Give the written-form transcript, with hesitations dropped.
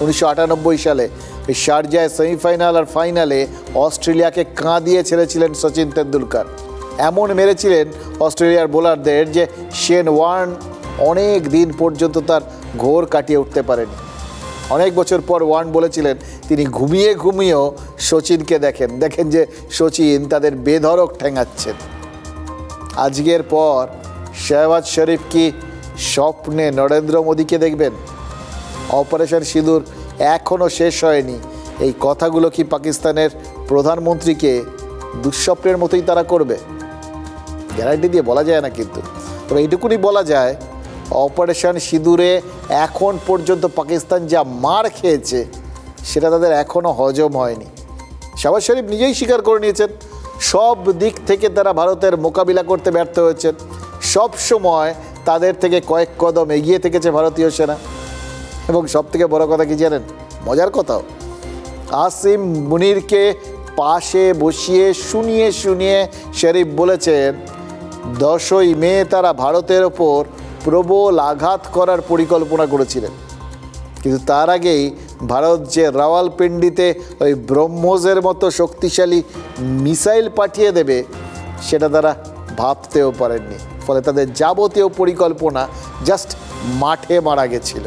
1998 সালে শারজায় সেমিফাইনাল আর ফাইনালে অস্ট্রেলিয়াকে কাঁদিয়ে ছেড়েছিলেন সচিন তেন্ডুলকর। এমন মেরেছিলেন অস্ট্রেলিয়ার বোলারদের যে শেন ওয়ার্ন অনেক দিন পর্যন্ত তার ঘোর কাটিয়ে উঠতে পারেনি। অনেক বছর পর ওয়ার্ন বলেছিলেন তিনি ঘুমিয়েও সচিনকে দেখেন যে সচিন তাদের বেধড়ক ঠেঙাচ্ছেন। আজকের পর শাহবাজ শরীফ কি স্বপ্নে নরেন্দ্র মোদীকে দেখবেন? অপারেশন সিঁদুর এখনও শেষ হয়নি, এই কথাগুলো কি পাকিস্তানের প্রধানমন্ত্রীকে দুঃস্বপ্নের মতোই তারা করবে? গ্যারান্টি দিয়ে বলা যায় না, কিন্তু তবে এইটুকুনি বলা যায় অপারেশন সিঁদুরে এখন পর্যন্ত পাকিস্তান যা মার খেয়েছে সেটা তাদের এখনও হজম হয়নি। শাহবাজ শরীফ নিজেই স্বীকার করে নিয়েছেন সব দিক থেকে তারা ভারতের মোকাবিলা করতে ব্যর্থ হয়েছেন। সব সময় তাদের থেকে কয়েক কদম এগিয়ে থেকেছে ভারতীয় সেনা। এবং সব থেকে বড় কথা কি জানেন, মজার কথাও, আসিম মুনিরকে পাশে বসিয়ে শুনিয়ে শরীফ বলেছেন 10ই মে তারা ভারতের ওপর প্রবল আঘাত করার পরিকল্পনা করেছিলেন, কিন্তু তার আগেই ভারত যে রাওয়ালপিন্ডিতে ওই ব্রহ্মোসের মতো শক্তিশালী মিসাইল পাঠিয়ে দেবে সেটা তারা ভাবতেও পারেননি। ফলে তাদের যাবতীয় পরিকল্পনা জাস্ট মাঠে মারা গেছিল।